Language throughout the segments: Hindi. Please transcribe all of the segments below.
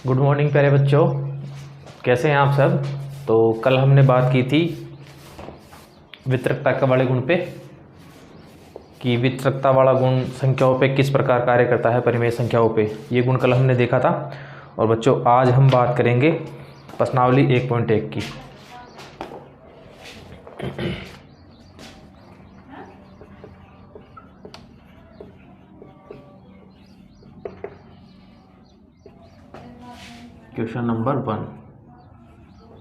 गुड मॉर्निंग प्यारे बच्चों, कैसे हैं आप सब। तो कल हमने बात की थी वितरकता के वाले गुण पे कि वितरकता वाला गुण संख्याओं पे किस प्रकार कार्य करता है परिमेय संख्याओं पे। ये गुण कल हमने देखा था। और बच्चों आज हम बात करेंगे प्रश्नावली 1.1 की। Question number 1।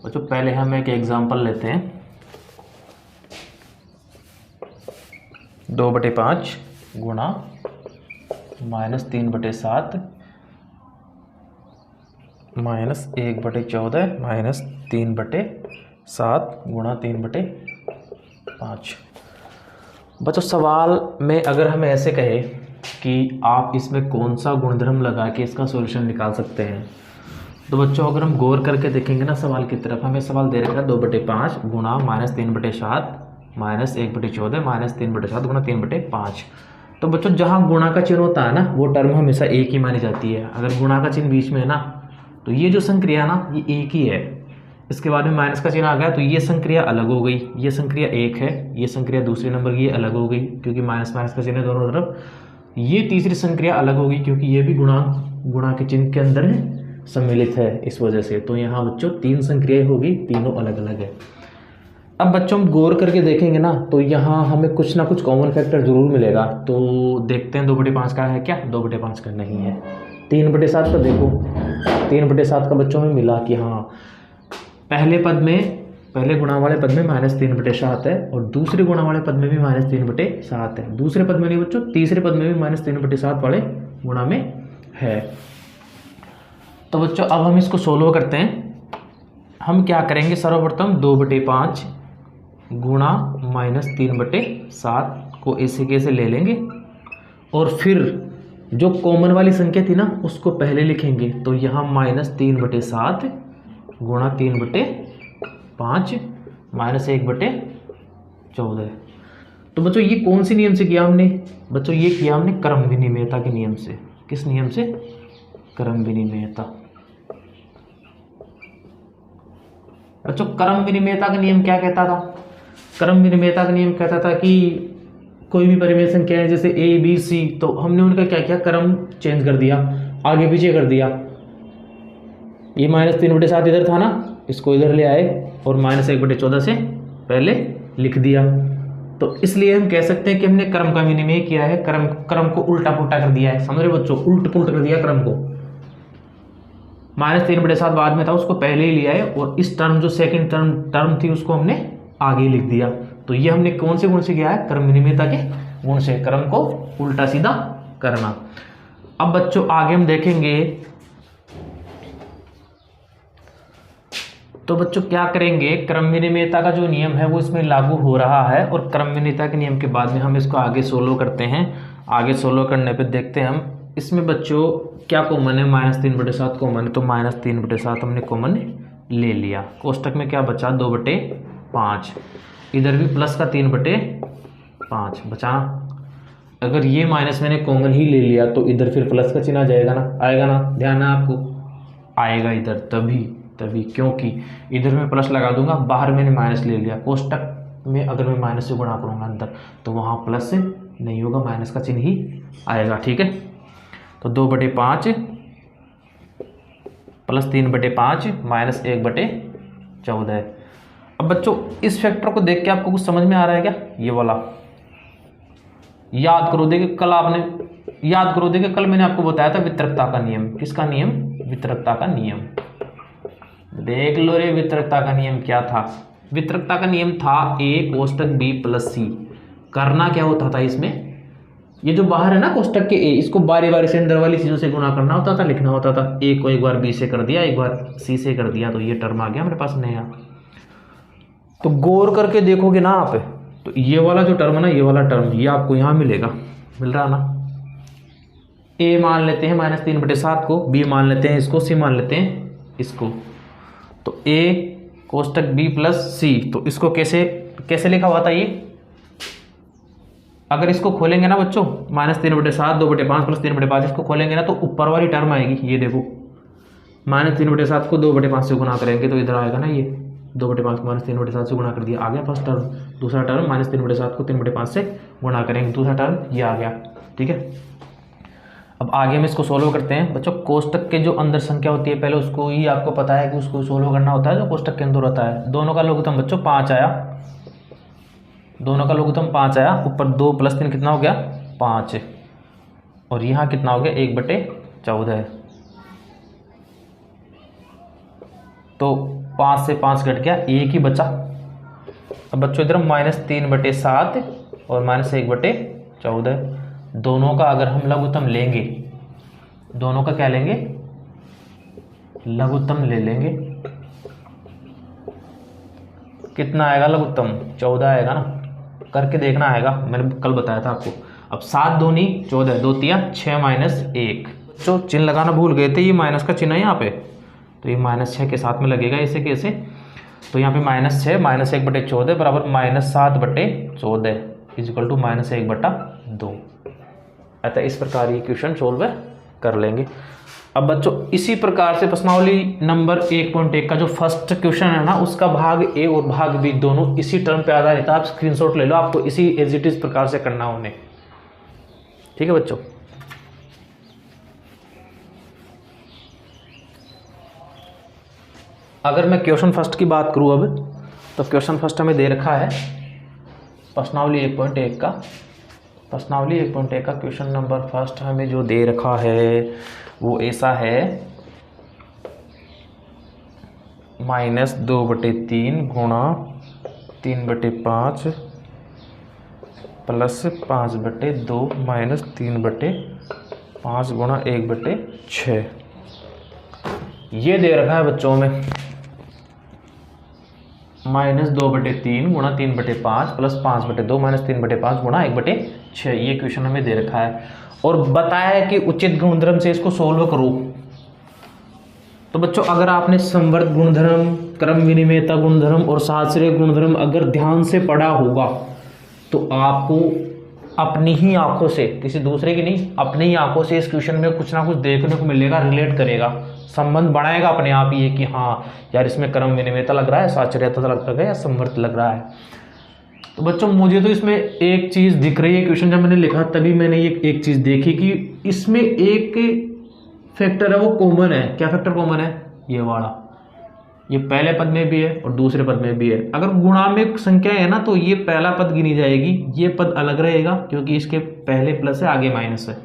बच्चों पहले हम एक एग्जांपल लेते हैं। 2/5 गुणा -3/7 -1/14 -3/7 गुणा 3/5। बच्चों सवाल में अगर हमें ऐसे कहे कि आप इसमें कौन सा गुणधर्म लगा के इसका सॉल्यूशन निकाल सकते हैं, तो बच्चों अगर हम गौर करके देखेंगे ना सवाल की तरफ, हमें सवाल दे रखा है 2/5 गुणा -3/7 -1/14 -3/7 गुणा 3/5। तो बच्चों जहाँ गुणा का चिन्ह होता है ना वो टर्म हमेशा एक ही मानी जाती है। अगर गुणा का चिन्ह बीच में है ना तो ये जो संक्रिया ना ये एक ही है। इसके बाद में माइनस का चिन्ह आ गया तो ये संक्रिया अलग हो गई, ये संक्रिया एक है, ये संक्रिया दूसरे नंबर की अलग हो गई क्योंकि माइनस माइनस का चिन्ह दोनों तरफ। ये तीसरी संक्रिया अलग होगी क्योंकि ये भी गुणा के चिन्ह के अंदर है, सम्मिलित है इस वजह से। तो यहाँ बच्चों 3 संक्रियाएं होगी, तीनों अलग अलग है। अब बच्चों हम गौर करके देखेंगे ना तो यहाँ हमें कुछ ना कुछ कॉमन फैक्टर जरूर मिलेगा। तो देखते हैं 2/5 का है क्या, 2/5 का नहीं है। 3/7 का देखो, 3/7 का बच्चों में मिला कि हाँ पहले गुणा वाले पद में -3/7 है और दूसरे गुणा वाले पद में भी -3/7 है। दूसरे पद में नहीं बच्चों, तीसरे पद में भी -3/7 वाले गुणा में है। तो बच्चों अब हम इसको सोल्व करते हैं। हम क्या करेंगे, सर्वप्रथम 2/5 गुणा -3/7 को ऐसे कैसे ले लेंगे और फिर जो कॉमन वाली संख्या थी ना उसको पहले लिखेंगे। तो यहाँ -3/7 गुणा 3/5 -1/14। तो बच्चों ये कौन सी नियम से किया हमने, बच्चों ये किया हमने क्रम विनिमेयता के नियम से। किस नियम से, क्रम विनिमेयता। बच्चों क्रम विनिमेयता का नियम क्या कहता था, क्रम विनिमेयता का नियम कहता था कि कोई भी परिमेय संख्या है जैसे ए बी सी, तो हमने उनका क्या किया, क्रम चेंज कर दिया, आगे पीछे कर दिया। ये -3/7 इधर था ना, इसको इधर ले आए और -1/14 से पहले लिख दिया। तो इसलिए हम कह सकते हैं कि हमने क्रम का विनिमय किया है, क्रम को उल्टा पुल्टा कर दिया है। समझ रहे बच्चों, उल्ट पुल्ट कर दिया क्रम को। -3/7 बाद में था उसको पहले ही लिया है और इस टर्म जो सेकंड टर्म थी उसको हमने आगे लिख दिया। तो ये हमने कौन से गुण से किया है, क्रम विनिमयता के गुण से, क्रम को उल्टा सीधा करना। अब बच्चों आगे हम देखेंगे तो बच्चों क्या करेंगे, क्रम विनिमयता का जो नियम है वो इसमें लागू हो रहा है और क्रम विनिमयता के नियम के बाद में हम इसको आगे सोल्व करते हैं। आगे सोल्व करने पे देखते हैं हम इसमें बच्चों क्या कॉमन है, -3/7 कॉमन है। तो -3/7 हमने कॉमन ले लिया। कोष्टक में क्या बचा, 2/5। इधर भी प्लस का 3/5 बचा। अगर ये माइनस मैंने कॉमन ही ले लिया तो इधर फिर प्लस का चिन्ह आ जाएगा ना, आएगा ना, ध्यान है आपको, आएगा इधर तभी क्योंकि इधर मैं प्लस लगा दूंगा, बाहर मैंने माइनस ले लिया। कोष्टक में अगर मैं माइनस से गुणा करूंगा अंदर तो वहाँ प्लस नहीं होगा, माइनस का चिन्ह ही आएगा। ठीक है, तो 2/5 प्लस 3/5 -1/14। अब बच्चों इस फैक्टर को देख के आपको कुछ समझ में आ रहा है क्या, ये वाला याद करो। देखिए कल मैंने आपको बताया था वितरकता का नियम। किसका नियम, वितरकता का नियम। देख लो रे, वितरकता का नियम क्या था। वितरकता का नियम था a कोष्टक b प्लस c। करना क्या होता था इसमें, ये जो बाहर है ना कोष्टक के a, इसको बारी बारी से अंदर वाली चीजों से गुणा करना होता था, लिखना होता था। a को एक बार b से कर दिया, एक बार c से कर दिया, तो ये टर्म आ गया हमारे पास नया। तो गौर करके देखोगे ना आप, तो ये वाला जो टर्म है ना, ये वाला टर्म ये आपको यहाँ मिलेगा, मिल रहा ना। a मान लेते हैं -3/7 को, b मान लेते हैं इसको, c मान लेते हैं इसको। तो a कोष्टक b प्लस c, तो इसको कैसे लिखा हुआ था ये, अगर इसको खोलेंगे ना बच्चों, -3/7 2/5 प्लस 3/5, इसको खोलेंगे ना तो ऊपर वाली टर्म आएगी, ये देखो -3/7 को 2/5 से गुना करेंगे तो इधर आएगा ना, ये 2/5 को -3/7 से गुना कर दिया, आ गया फर्स्ट टर्म। दूसरा टर्म -3/7 को 3/5 से गुना करेंगे, दूसरा टर्म ये आ गया। ठीक है, अब आगे हम इसको सोल्व करते हैं बच्चों। कोष्टक के जो अंदर संख्या होती है पहले उसको ही आपको पता है कि उसको सोल्व करना होता है जो कोष्टक के अंदर होता है। दोनों का लघुत्तम बच्चों 5 आया, दोनों का लघुत्तम 5 आया, ऊपर 2 + 3 कितना हो गया 5, और यहाँ कितना हो गया 1/14। तो 5 से 5 घट गया, 1 ही बचा। अब बच्चों इधर -3/7 और -1/14, दोनों का अगर हम लघुत्तम लेंगे, दोनों का क्या लेंगे लघुत्तम ले लेंगे, कितना आएगा लघुत्तम 14 आएगा ना, करके देखना आएगा, मैंने कल बताया था आपको। अब 7 दूनी 14, 2 तिया 6 -1। जो चिन्ह लगाना भूल गए थे, ये माइनस का चिन्ह है यहाँ पे, तो ये -6 के साथ में लगेगा ऐसे कैसे, तो यहाँ पे -6 -1/14 बराबर -7/14 इक्वल टू -1/2। अतः इस प्रकार ये क्वेश्चन सोल्व कर लेंगे। अब बच्चों इसी प्रकार से प्रश्नावली नंबर 1.1 का जो फर्स्ट क्वेश्चन है ना, उसका भाग ए और भाग बी दोनों इसी टर्म पे आधारित है। आप स्क्रीनशॉट ले लो, आपको इसी एज इट इज प्रकार से करना उन्हें। ठीक है बच्चों, अगर मैं क्वेश्चन फर्स्ट की बात करूं अब, तो क्वेश्चन फर्स्ट हमें दे रखा है प्रश्नावली 1.1 का। प्रश्नावली 1.1 का क्वेश्चन नंबर फर्स्ट हमें जो दे रखा है वो ऐसा है, -2/3 गुणा 3/5 प्लस 5/2 -3/5 गुणा 1/6। ये दे रखा है बच्चों में -2/3 गुणा 3/5 प्लस 5/2 -3/5 गुणा 1/6। ये क्वेश्चन हमें दे रखा है और बताया है कि उचित गुणधर्म से इसको सोल्व करो। तो बच्चों अगर आपने संवर्त गुणधर्म, क्रम विनिमेयता गुणधर्म और साश्रय गुणधर्म अगर ध्यान से पढ़ा होगा तो आपको अपनी ही आंखों से, किसी दूसरे की नहीं, अपनी ही आंखों से इस क्वेश्चन में कुछ ना कुछ देखने को मिलेगा, रिलेट करेगा, संबंध बनाएगा अपने आप ही कि हाँ यार इसमें क्रम विनिमेयता लग रहा है, साश्रयता लग रहा है या संवर्त लग रहा है। तो बच्चों मुझे तो इसमें एक चीज़ दिख रही है, क्वेश्चन जब मैंने लिखा तभी मैंने ये एक चीज़ देखी कि इसमें एक फैक्टर है वो कॉमन है। क्या फैक्टर कॉमन है? ये वाला, ये पहले पद में भी है और दूसरे पद में भी है। अगर गुणात्मक संख्या है ना तो ये पहला पद गिनी जाएगी, ये पद अलग रहेगा क्योंकि इसके पहले प्लस है आगे माइनस है,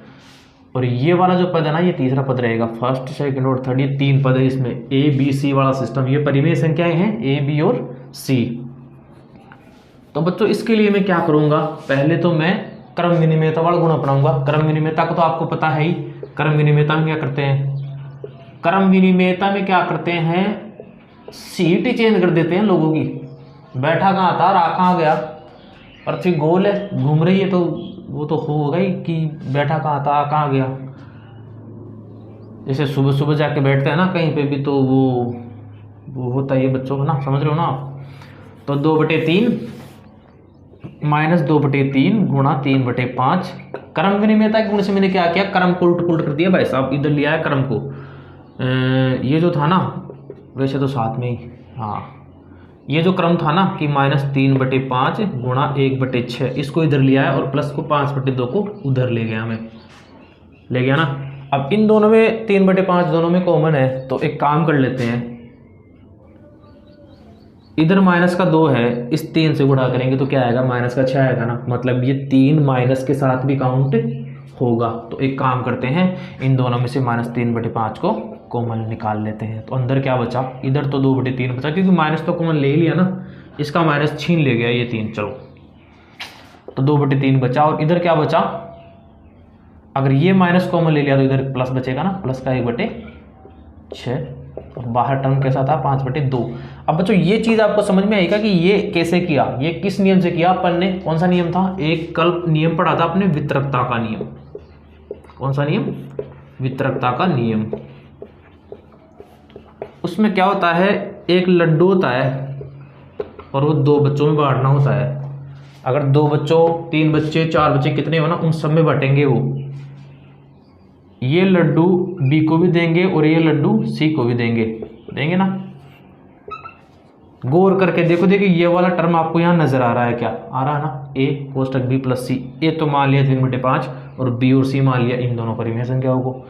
और ये वाला जो पद है ना ये तीसरा पद रहेगा। फर्स्ट, सेकंड और थर्ड, ये 3 पद है इसमें, ए बी सी वाला सिस्टम। ये परिमेय संख्याएं हैं ए बी और सी। तो बच्चों इसके लिए मैं क्या करूंगा, पहले तो मैं क्रम विनिमेयता वाला गुण अपनाऊंगा। क्रम विनिमेयता को तो आपको पता है ही, क्रम विनिमेयता में क्या करते हैं, क्रम विनिमेयता में क्या करते हैं, सीट ही चेंज कर देते हैं लोगों की। बैठा कहाँ था, रहा कहाँ गया, पृथ्वी गोल है घूम रही है तो वो तो होगा ही कि बैठा कहाँ था कहाँ गया। जैसे सुबह सुबह जाके बैठते हैं ना कहीं पे भी, तो वो होता है बच्चों को ना, समझ रहे हो ना आप। तो 2/3 -2/3 गुणा 3/5। क्रम विनिमेयता के गुण से मैंने क्या किया, क्रम को उल्ट कर दिया भाई साहब, इधर लिया है क्रम को। ये जो था ना, वैसे तो साथ में ही, हाँ ये जो क्रम था ना कि -3/5 गुणा 1/6, इसको इधर लिया है और प्लस को 5/2 को उधर ले गया, मैं ले गया ना। अब इन दोनों में 3/5 दोनों में कॉमन है, तो एक काम कर लेते हैं, इधर -2 है, इस 3 से गुणा करेंगे तो क्या आएगा, -6 आएगा ना, मतलब ये 3 माइनस के साथ भी काउंट होगा। तो एक काम करते हैं, इन दोनों में से -3/5 को कॉमन निकाल लेते हैं। तो अंदर क्या बचा, इधर तो 2/3 बचा क्योंकि माइनस तो कॉमन ले ही लिया ना, इसका माइनस छीन ले गया ये 3, चलो तो 2/3 बचा। और इधर क्या बचा, अगर ये माइनस कॉमन ले लिया तो इधर प्लस बचेगा ना, प्लस का 1/6, और बाहर टर्म कैसा था 5/2। अब बच्चों ये चीज़ आपको समझ में आएगा कि ये कैसे किया, ये किस नियम से किया अपन ने, कौन सा नियम था, एक कल नियम पढ़ा था अपने, वितरकता का नियम। कौन सा नियम, वितरकता का नियम। उसमें क्या होता है, एक लड्डू होता है और वो 2 बच्चों में बांटना होता है। अगर 2 बच्चों, 3 बच्चे, 4 बच्चे कितने हो ना, उन सब में बांटेंगे वो। ये लड्डू बी को भी देंगे और ये लड्डू सी को भी देंगे ना। गौर करके देखो, देखिए ये वाला टर्म आपको यहाँ नजर आ रहा है, क्या आ रहा है ना, ए कोष्टक बी प्लस सी। ए तो मान लिया 3/5 और बी और सी मान लिया इन दोनों परिमेय संख्याओं को।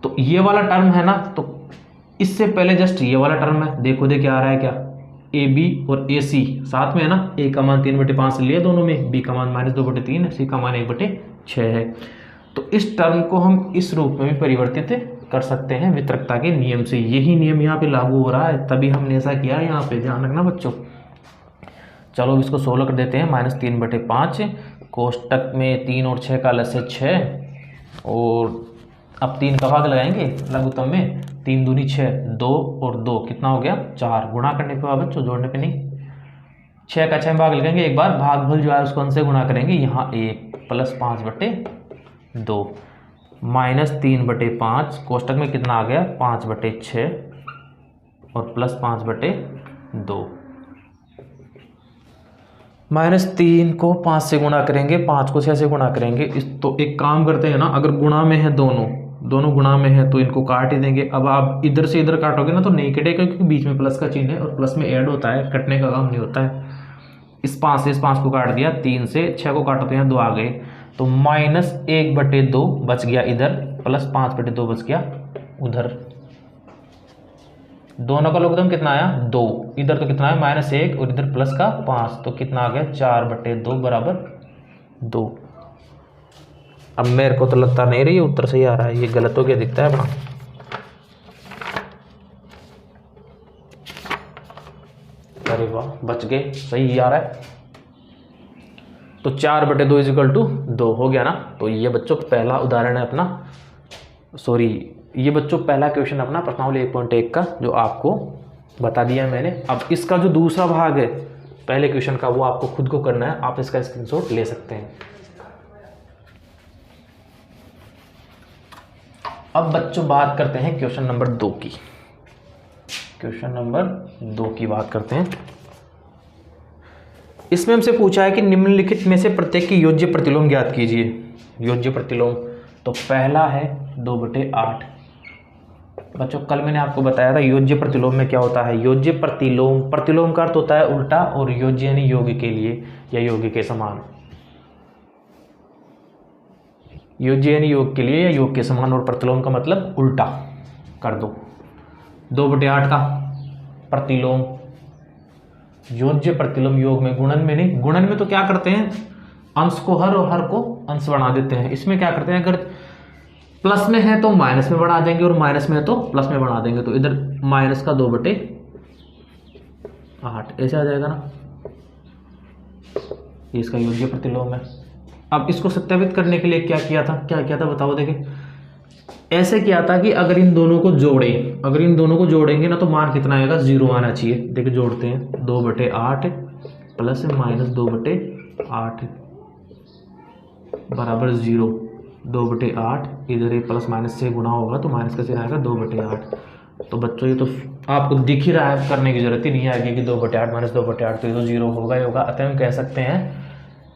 तो ये वाला टर्म है ना, तो इससे पहले जस्ट ये वाला टर्म है, देखो दे क्या आ रहा है, क्या ए बी और ए सी साथ में है ना। ए का मान 3/5 लिया दोनों में, बी का मान -2/3 है, सी का मान 1/6 है। तो इस टर्म को हम इस रूप में भी परिवर्तित कर सकते हैं वितरकता के नियम से। यही नियम यहाँ पे लागू हो रहा है, तभी हमने ऐसा किया है यहाँ पे, ध्यान रखना बच्चों। चलो इसको 16 कर देते हैं, -3/5 कोष्टक में 3 और 6 का लसे 6, और अब 3 का भाग लगाएंगे लघुत्तम में, 3 दूनी 6, 2 और 2 कितना हो गया 4, गुणा करने पे बच्चों, जोड़ने पे नहीं। 6 का 6 भाग लगाएंगे, एक बार भागफल जो है उसको अंश से गुणा करेंगे, यहाँ 1 + 5/2 -3/5 कोष्टक में कितना आ गया 5/6 और +5/2। -3 को 5 से गुणा करेंगे, 5 को 6 से गुणा करेंगे। इस तो एक काम करते हैं ना, अगर गुणा में है दोनों गुणा में है तो इनको काट ही देंगे। अब आप इधर से इधर काटोगे ना तो नहीं कटेगा, क्योंकि बीच में प्लस का चिन्ह है और प्लस में ऐड होता है, कटने का काम नहीं होता है। इस 5 से इस 5 को काट दिया, 3 से 6 को काटो तो यहाँ 2 आ गए, तो -1/2 बच गया इधर, +5/2 बच गया उधर। दोनों का लघुत्तम कितना आया 2, इधर तो कितना है -1 और इधर प्लस का 5, तो कितना आ गया 4/2 = 2। अब मेरे को तो लगता नहीं रही उत्तर सही आ रहा है, ये गलत हो गया दिखता है अपना। अरे वाह बच गए, सही आ रहा है। तो 4/2 = 2 हो गया ना। तो ये बच्चों पहला उदाहरण है अपना, ये बच्चों पहला क्वेश्चन अपना प्रश्नावली 1.1 का जो आपको बता दिया है मैंने। अब इसका जो दूसरा भाग है पहले क्वेश्चन का, वो आपको खुद को करना है, आप इसका स्क्रीनशॉट ले सकते हैं। अब बच्चों बात करते हैं क्वेश्चन नंबर 2 की। क्वेश्चन नंबर 2 की बात करते हैं। इसमें हमसे पूछा है कि निम्नलिखित में से प्रत्येक की योज्य प्रतिलोम ज्ञात कीजिए। योज्य प्रतिलोम तो पहला है 2/8। बच्चों कल मैंने आपको बताया था योज्य प्रतिलोम में क्या होता है। योज्य प्रतिलोम का अर्थ होता है उल्टा, और योज्य यानी योग के लिए या योग के समान। योज्य यानी योग के लिए या योग के समान, और प्रतिलोम का मतलब उल्टा कर दो। 2/8 का प्रतिलोम, योज्य प्रतिलोम योग में, गुणन में नहीं। गुणन में तो क्या करते हैं, अंश को हर और हर को अंश बना देते हैं। इसमें क्या करते हैं, अगर प्लस में है तो माइनस में बढ़ा देंगे और माइनस में है तो प्लस में बढ़ा देंगे। तो इधर माइनस का 2/8 ऐसे आ जाएगा ना, ये इसका योज्य प्रतिलोम है। अब इसको सत्यापित करने के लिए क्या किया था बताओ। देखिए ऐसे किया था कि अगर इन दोनों को जोड़ेंगे ना तो मान कितना आएगा 0 आना चाहिए। देखिए जोड़ते हैं, 2/8 प्लस -2/8 बराबर 0। 2/8 इधर ही प्लस माइनस से गुणा होगा तो माइनस का चिन्ह आएगा 2/8। तो बच्चों ये तो आपको दिख ही रहा है, करने की जरूरत ही नहीं आएगी कि 2/8 - 2/8 तो ये तो 0 होगा ही होगा। अतः हम कह सकते हैं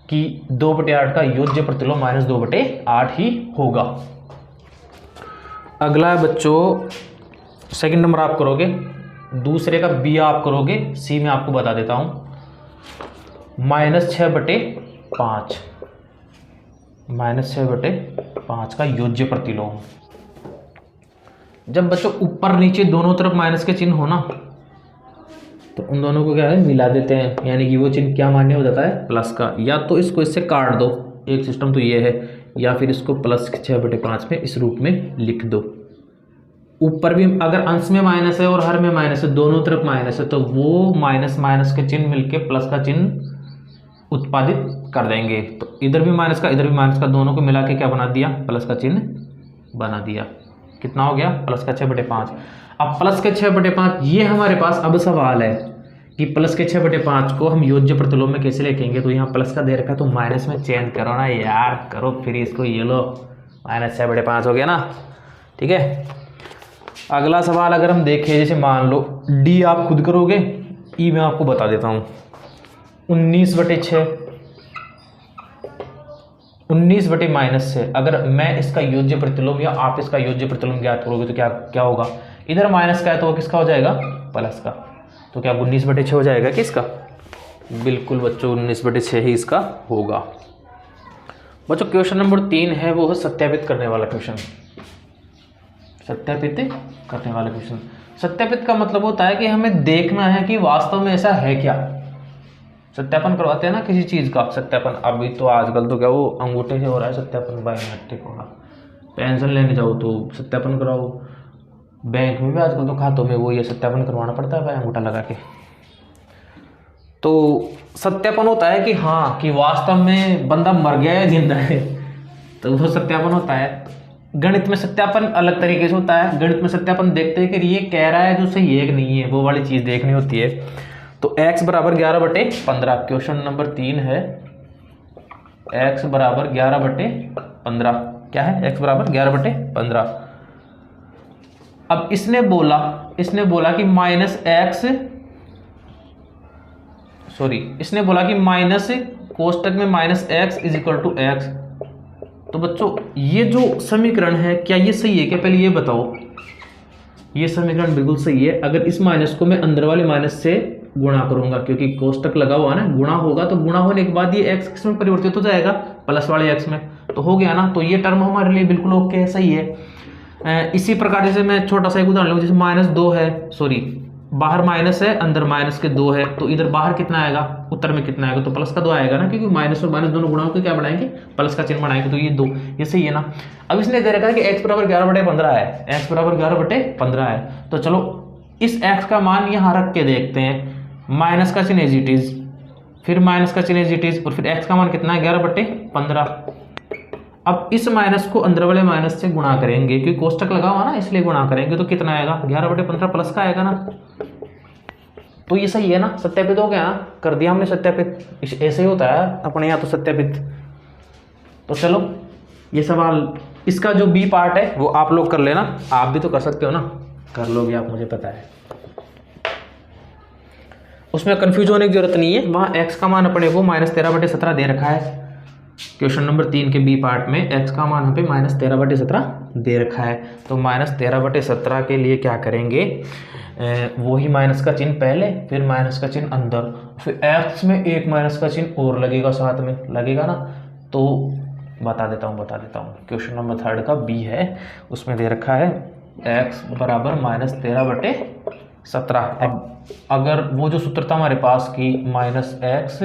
कि 2/8 का योज्य प्रतिलोम -2/8 ही होगा। अगला है बच्चों सेकंड नंबर आप करोगे, दूसरे का बी आप करोगे, सी में आपको बता देता हूं -6/5 -6/5 का योज्य प्रतिलोम। जब बच्चों ऊपर नीचे दोनों तरफ माइनस के चिन्ह हो ना तो उन दोनों को क्या है मिला देते हैं, यानी कि वो चिन्ह क्या मान्य हो जाता है प्लस का। या तो इसको इससे काट दो, एक सिस्टम तो ये है, या फिर इसको +6/5 में इस रूप में लिख दो। ऊपर भी अगर अंश में माइनस है और हर में माइनस है, दोनों तरफ माइनस है, तो वो माइनस के चिन्ह मिलके प्लस का चिन्ह उत्पादित कर देंगे। तो इधर भी माइनस का इधर भी माइनस का, दोनों को मिला के क्या बना दिया प्लस का चिन्ह बना दिया। कितना हो गया प्लस का 6/5। अब प्लस के 6/5 ये हमारे पास अब सवाल है कि प्लस के 6/5 को हम योज्य प्रतिलोम में कैसे लिखेंगे। तो यहाँ प्लस का दे रखा है तो माइनस में चेंज करो ना यार, करो फिर इसको, ये लो -6/5 हो गया ना। ठीक है, अगला सवाल अगर हम देखें, जैसे मान लो डी आप खुद करोगे, ई मैं आपको बता देता हूँ। 19/6 19 बटे माइनस से अगर मैं इसका योज्य प्रतिलोम या आप इसका योज्य प्रतिलोम ज्ञात करोगे तो क्या क्या होगा, इधर माइनस का है तो वो किसका हो जाएगा, प्लस का। तो क्या 19 बटे 6 हो जाएगा किसका, बिल्कुल बच्चों 19 बटे 6 ही इसका होगा। बच्चों क्वेश्चन नंबर 3 है वो है सत्यापित करने वाला क्वेश्चन। सत्यापित करने वाला क्वेश्चन, सत्यापित का मतलब होता है कि हमें देखना है कि वास्तव में ऐसा है क्या। सत्यापन करवाते हैं ना किसी चीज़ का सत्यापन, अभी तो आजकल तो क्या वो अंगूठे से हो रहा है सत्यापन, बायोमेट्रिक होगा, पेंशन लेने जाओ तो सत्यापन कराओ, बैंक में भी आजकल तो खातों में वो ये सत्यापन करवाना पड़ता है भाई अंगूठा लगा के। तो सत्यापन होता है कि हाँ कि वास्तव में बंदा मर गया है जिंदा है, तो वो सत्यापन होता है। गणित में सत्यापन अलग तरीके से होता है, गणित में सत्यापन देखते हैं कि ये कह रहा है जो सही है कि नहीं है, वो वाली चीज़ देखनी होती है। तो x बराबर 11 बटे 15, क्वेश्चन नंबर 3 है x बराबर 11 बटे 15, क्या है x बराबर 11 बटे 15। अब इसने बोला कि इसने बोला कि माइनस कोष्टक में minus x is equal to x. तो बच्चों ये जो समीकरण है क्या ये सही है क्या, पहले ये बताओ। ये समीकरण बिल्कुल सही है। अगर इस माइनस को मैं अंदर वाले माइनस से गुणा करूंगा, क्योंकि कोष्टक लगा हुआ ना, गुणा होगा तो गुणा होने के बाद ये एक्स किस में परिवर्तित हो जाएगा, प्लस वाले एक्स में, तो हो गया ना। तो ये टर्म हमारे लिए बिल्कुल ओके है, सही है। इसी प्रकार जैसे मैं छोटा सा एक उदाहरण लूँ, जैसे -2 है, बाहर माइनस है अंदर माइनस के 2 है, तो इधर बाहर कितना आएगा, उत्तर में कितना आएगा, तो प्लस का 2 आएगा ना, क्योंकि माइनस और माइनस दोनों गुणा होकर क्या बनाएंगे, प्लस का चिन्ह बनाएंगे। तो ये 2, ये सही है ना। अब इसने दे रखा है कि x बराबर 11 बटे 15 है, x बराबर 11 बटे 15 है। तो चलो इस x का मान यहाँ रख के देखते हैं, माइनस का चिन्ह एज इट इज, फिर माइनस का चिन्ह एज इट इज, और फिर x का मान कितना है 11 बटे 15। अब इस माइनस को अंदर वाले माइनस से गुणा करेंगे, क्योंकि कोष्टक लगा हुआ ना इसलिए गुणा करेंगे, तो कितना आएगा 11 बटे 15 प्लस का आएगा ना। तो ये सही है ना, सत्यापित हो गया ना, कर दिया हमने सत्यापित। ऐसे ही होता है अपने यहाँ तो सत्यापित। तो चलो ये सवाल, इसका जो बी पार्ट है वो आप लोग कर लेना, आप भी तो कर सकते हो ना, कर लोगे आप, मुझे पता है। उसमें कंफ्यूज होने की जरूरत नहीं है, वहाँ x का मान अपने को -13 बटे 17 दे रखा है। क्वेश्चन नंबर 3 के बी पार्ट में x का मान यहाँ पे -13 बटे 17 दे रखा है। तो -13 बटे 17 के लिए क्या करेंगे, वही माइनस का चिन्ह पहले, फिर माइनस का चिन्ह अंदर, फिर x में एक माइनस का चिन्ह और लगेगा, साथ में लगेगा ना। तो बता देता हूँ क्वेश्चन नंबर 3 का बी है, उसमें दे रखा है x बराबर -13 बटे 17। अब अगर वो जो सूत्र था हमारे पास कि minus x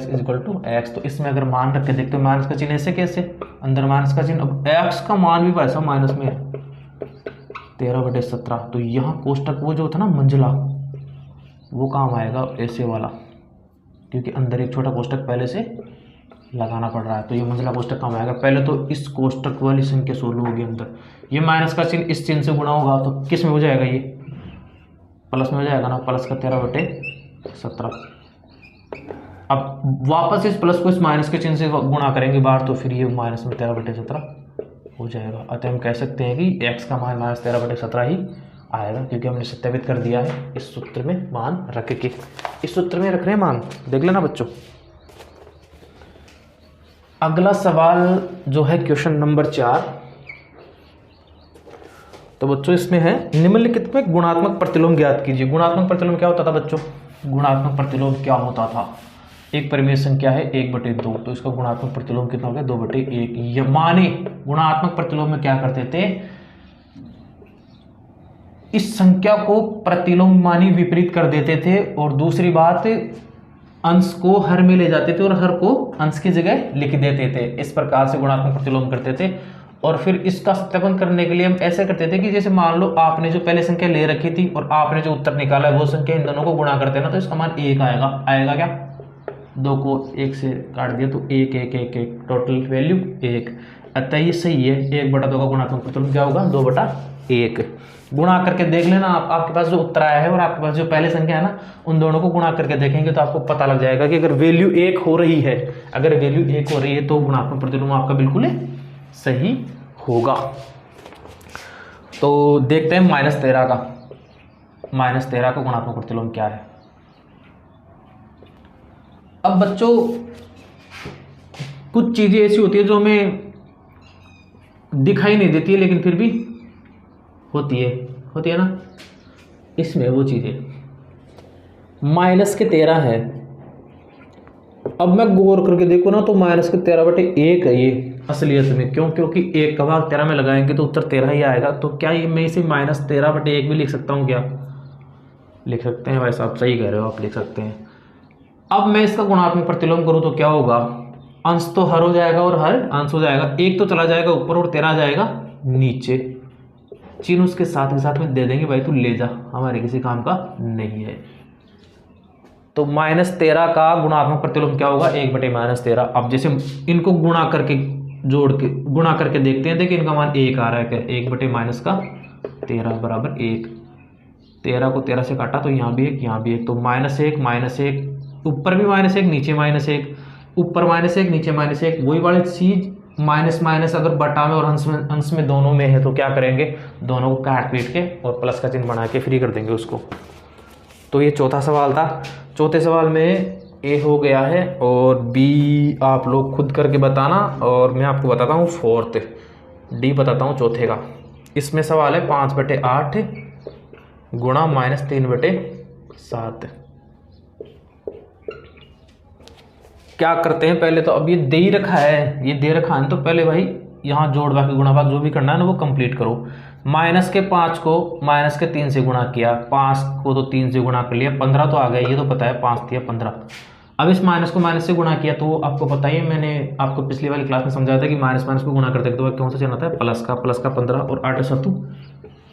is equal to x, तो इसमें अगर मान रख के देखते हो, माइनस का चिन्ह ऐसे कैसे, अंदर माइनस का चिन्ह, अब एक्स का मान भी वैसा माइनस में 13 बटे 17। तो यहाँ कोष्टक वो जो था ना मंझला, वो काम आएगा ऐसे वाला, क्योंकि अंदर एक छोटा कोष्टक पहले से लगाना पड़ रहा है, तो ये मंझला कोष्टक काम आएगा। पहले तो इस कोष्टक वाली संख्या 16 होगी अंदर, ये माइनस का चिन्ह इस चिन्ह से गुणा होगा, तो किस में हो जाएगा, ये प्लस में हो जाएगा ना, प्लस का 13 बटे 17। अब वापस इस प्लस को इस माइनस के चिन्ह से गुणा करेंगे बाहर, तो फिर ये माइनस में 13 बटे 17 हो जाएगा। अतः हम कह सकते हैं कि x का मान -13 बटे 17 ही आएगा, क्योंकि हमने सत्यापित कर दिया है इस सूत्र में मान रख के। इस सूत्र में रख रहे हैं मान, देख लेना बच्चों। अगला सवाल जो है क्वेश्चन नंबर 4, तो बच्चों इसमें है निम्नलिखित में गुणात्मक प्रतिलोम ज्ञात कीजिए। गुणात्मक प्रतिलोम क्या होता था बच्चों, गुणात्मक प्रतिलोम क्या होता था, एक परिमेय संख्या है 1/2, तो इसका गुणात्मक प्रतिलोम कितना हो गया 2/1। ये माने गुणात्मक प्रतिलोम में क्या करते थे, इस संख्या को प्रतिलोम मानी विपरीत कर देते थे, और दूसरी बात अंश को हर में ले जाते थे और हर को अंश की जगह लिख देते थे। इस प्रकार से गुणात्मक प्रतिलोम करते थे। और फिर इसका सत्यापन करने के लिए हम ऐसे करते थे कि जैसे मान लो आपने जो पहले संख्या ले रखी थी और आपने जो उत्तर निकाला है वो संख्या इन दोनों को गुणा करते ना, तो इसका मान 1 आएगा क्या, 2 को 1 से काट दिया तो 1 1 1 1, टोटल वैल्यू 1। अतः ये सही है, 1/2 का गुणात्मक प्रतिलोम क्या होगा 2/1। गुणा करके देख लेना आप, आपके पास जो उत्तर आया है और आपके पास जो पहले संख्या है ना, उन दोनों को गुणा करके देखेंगे तो आपको पता लग जाएगा कि अगर वैल्यू 1 हो रही है, अगर वैल्यू 1 हो रही है तो गुणात्मक प्रतिलोम आपका बिल्कुल सही होगा। तो देखते हैं -13 का गुणात्मक प्रतिलोम क्या है। अब बच्चों कुछ चीज़ें ऐसी होती है जो हमें दिखाई नहीं देती है लेकिन फिर भी होती है ना। इसमें वो चीज़ें -13 है। अब मैं गौर करके देखो ना तो -13/1 है ये असलियत में। क्यों? क्योंकि 1 का भाग 13 में लगाएंगे तो उत्तर 13 ही आएगा। तो क्या ये मैं इसे -13/1 भी लिख सकता हूँ? क्या लिख सकते हैं भाई साहब, सही कह रहे हो आप, लिख सकते हैं। अब मैं इसका गुणात्मक प्रतिलोम करूँ तो क्या होगा? अंश तो हर हो जाएगा और हर अंश हो जाएगा, 1 तो चला जाएगा ऊपर और 13 आ जाएगा नीचे। चिन्ह उसके साथ में दे देंगे, भाई तू ले जा, हमारे किसी काम का नहीं है। तो -13 का गुणात्मक प्रतिलोम क्या होगा? 1/-13। अब जैसे इनको गुणा करके गुणा करके देखते हैं, देखिए इनका मान 1 आ रहा है। क्या 1/-13 बराबर 1। 13 को 13 से काटा तो यहाँ भी 1 यहाँ भी 1, तो -1 ऊपर भी -1 नीचे -1, ऊपर -1 नीचे -1, वही वाली चीज माइनस अगर बटा में और अंश में दोनों में है तो क्या करेंगे? दोनों को काट पीट के और प्लस का चिन्ह बना के फ्री कर देंगे उसको। तो ये चौथा सवाल था। चौथे सवाल में ए हो गया है और बी आप लोग खुद करके बताना, और मैं आपको बताता हूँ फोर्थ, डी बताता हूँ चौथे का। इसमें सवाल है 5/8 गुणा -3/7। क्या करते हैं पहले तो, अब ये दे ही रखा है, ये दे रखा है तो पहले भाई यहाँ जोड़ बाकी गुणा भाग जो भी करना है ना वो कंप्लीट करो। -5 को -3 से गुणा किया, 5 को तो 3 से गुणा कर लिया, 15 तो आ गया, ये तो पता है 5 दिया 15। अब इस माइनस को माइनस से गुणा किया तो आपको पता ही है, मैंने आपको पिछली वाली क्लास में समझाया था कि माइनस को गुणा करते तो कौन सा चिन्ह आता है? प्लस का 15 और 8 7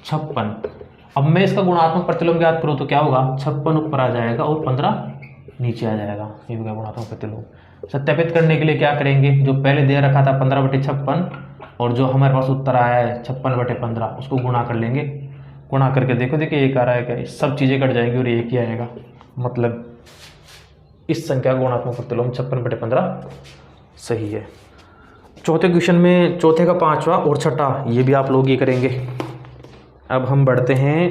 56। अब मैं इसका गुणात्मक प्रतिलोम ज्ञात करूँ तो क्या होगा? 56 ऊपर आ जाएगा और 15 नीचे आ जाएगा। ये भी गुणात्मक प्रतिलोम सत्यापित करने के लिए क्या करेंगे? जो पहले दे रखा था 15/56 और जो हमारे पास उत्तर आया है 56/15 उसको गुणा कर लेंगे। गुणा करके देखिए 1 आ रहा है क्या? सब चीज़ें कट जाएंगी और 1 ही आएगा। मतलब इस संख्या का गुणात्मक प्रतिलोम 56/15 सही है। चौथे क्वेश्चन में, चौथे का 5वां और छठा, ये भी आप लोग ये करेंगे। अब हम बढ़ते हैं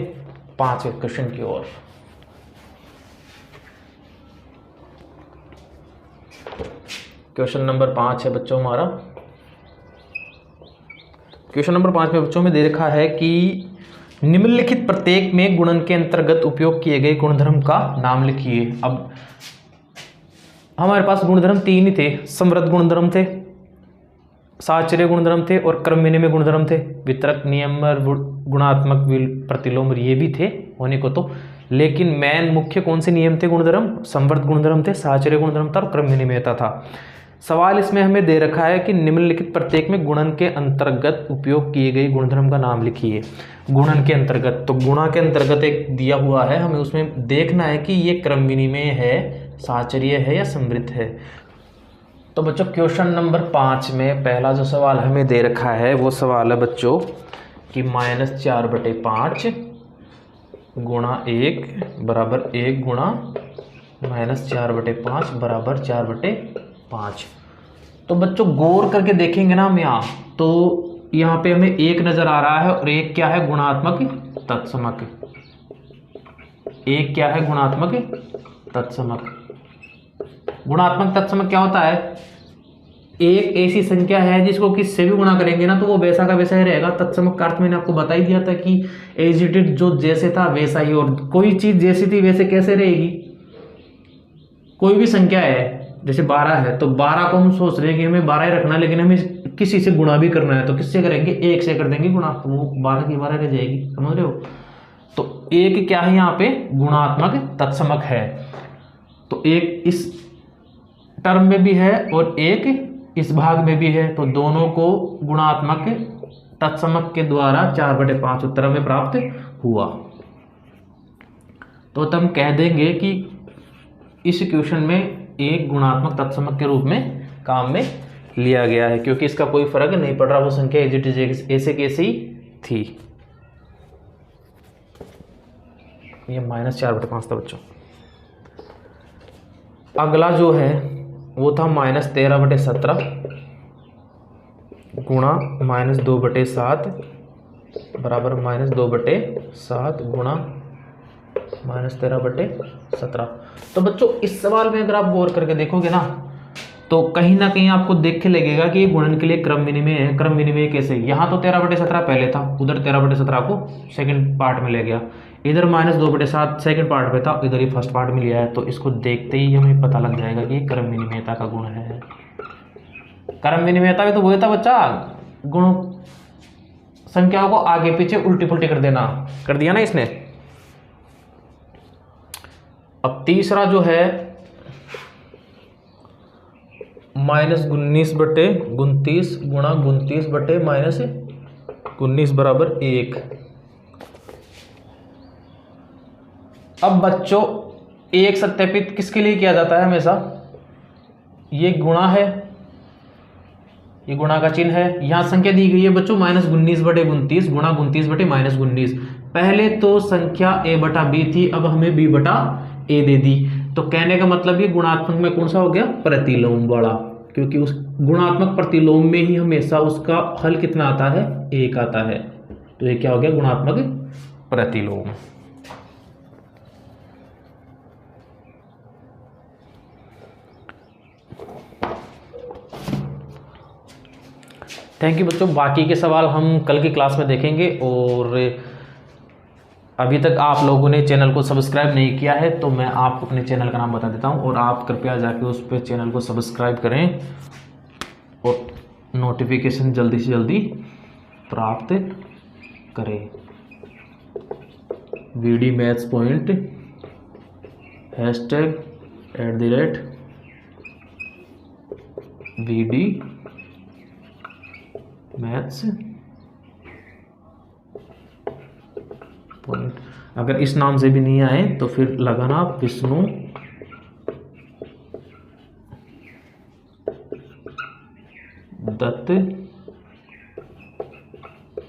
5वें क्वेश्चन की ओर। क्वेश्चन नंबर 5 है बच्चों हमारा। क्वेश्चन नंबर 5 में बच्चों में दे रखा है कि निम्नलिखित प्रत्येक में गुणन के अंतर्गत उपयोग किए गए गुणधर्म का नाम लिखिए। अब हमारे पास गुणधर्म 3 ही थे, समृद्ध गुणधर्म थे, साहचर्य गुणधर्म थे और क्रम विनिमय गुणधर्म थे। वितरक, नियमन, गुणात्मक प्रतिलोम ये भी थे होने को तो, लेकिन मेन मुख्य कौन से नियम थे? गुणधर्म समृद्ध गुणधर्म थे, साहचर्य गुणधर्म था और क्रम विनिमयता था। सवाल इसमें हमें दे रखा है कि निम्नलिखित प्रत्येक में गुणन के अंतर्गत उपयोग किए गए गुणधर्म का नाम लिखिए। गुणन के अंतर्गत, तो गुणा के अंतर्गत एक दिया हुआ है, हमें उसमें देखना है कि ये क्रम विनिमय है, साहचर्य है या समृद्ध है। तो बच्चों क्वेश्चन नंबर 5 में पहला जो सवाल हमें दे रखा है वो सवाल है बच्चों कि -4/5 गुणा 1 बराबर 1 गुणा -4/5 बराबर 4/5। तो बच्चों गौर करके देखेंगे ना हम यहाँ, तो यहाँ पे हमें 1 नजर आ रहा है और 1 क्या है? गुणात्मक तत्समक। 1 क्या है? गुणात्मक तत्समक। गुणात्मक तत्समक क्या होता है? एक ऐसी संख्या है जिसको किससे भी गुणा करेंगे ना तो वो वैसा का वैसा ही रहेगा। तत्समक का अर्थ मैंने आपको बता ही दिया था कि एज इट इज, जो जैसे था वैसा ही, और कोई चीज जैसी थी वैसे कैसे रहेगी? कोई भी संख्या है, जैसे 12 है तो 12 को हम सोच रहे हैं कि हमें 12 ही रखना है, लेकिन हमें किसी से गुणा भी करना है तो किससे करेंगे? 1 से कर देंगे गुणा, तो वो 12 की 12 रह जाएगी। समझ रहे हो? तो 1 क्या है यहाँ पे? गुणात्मक तत्समक है। तो 1 इस टर्म में भी है और 1 इस भाग में भी है, तो दोनों को गुणात्मक तत्समक के द्वारा 4/5 उत्तर में प्राप्त हुआ। तो हम कह देंगे कि इस क्वेश्चन में एक गुणात्मक तत्समक के रूप में काम में लिया गया है, क्योंकि इसका कोई फर्क नहीं पड़ रहा, वो संख्या एज इट इज ऐसे कैसे ही थी। ये -4/5 था बच्चों। अगला जो है वो था -13/17 गुणा -2/7 बराबर -2/7 गुणा -13/17। तो बच्चों इस सवाल में अगर आप गौर करके देखोगे ना तो कहीं ना कहीं आपको देख के लगेगा कि ये गुणन के लिए क्रम विनिमय है। क्रम विनिमय कैसे, यहाँ तो 13/17 पहले था, उधर 13/17 को सेकंड पार्ट में ले गया, इधर -2/7 सेकंड पार्ट में था, इधर ही फर्स्ट पार्ट में लिया है। तो इसको देखते ही हमें पता लग जाएगा कि ये क्रम विनिमयता का गुण है। क्रम विनिमयता भी तो वही था बच्चा, गुण संख्याओं को आगे पीछे उल्टी पुल्टी कर देना, कर दिया ना इसने। अब तीसरा जो है -19/29 गुणा 29/-19 बराबर 1। अब बच्चों एक सत्यापित किसके लिए किया जाता है हमेशा, ये गुणा है, ये गुणा का चिन्ह है, यहां संख्या दी गई है बच्चों -19/29 गुणा 29/-19। पहले तो संख्या a/b थी, अब हमें b/a दे दी। तो कहने का मतलब ये गुणात्मक में कौन सा हो गया, प्रतिलोम वाला, क्योंकि उस गुणात्मक प्रतिलोम में ही हमेशा उसका हल कितना आता है, 1 आता है। तो ये क्या हो गया, गुणात्मक प्रतिलोम। थैंक यू बच्चों, बाकी के सवाल हम कल की क्लास में देखेंगे। और अभी तक आप लोगों ने चैनल को सब्सक्राइब नहीं किया है तो मैं आपको अपने चैनल का नाम बता देता हूं, और आप कृपया जाके उस पर चैनल को सब्सक्राइब करें और नोटिफिकेशन जल्दी से जल्दी प्राप्त करें। VD maths point #VD maths point. अगर इस नाम से भी नहीं आए तो फिर लगाना विष्णु दत्त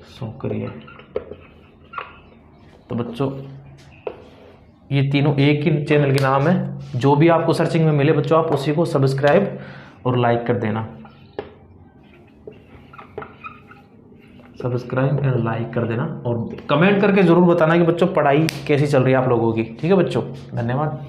सोकरिया। तो बच्चों ये तीनों एक ही चैनल के नाम है, जो भी आपको सर्चिंग में मिले बच्चों आप उसी को सब्सक्राइब और लाइक कर देना, सब्सक्राइब एंड लाइक कर देना, और कमेंट करके ज़रूर बताना कि बच्चों पढ़ाई कैसी चल रही है आप लोगों की। ठीक है बच्चों, धन्यवाद।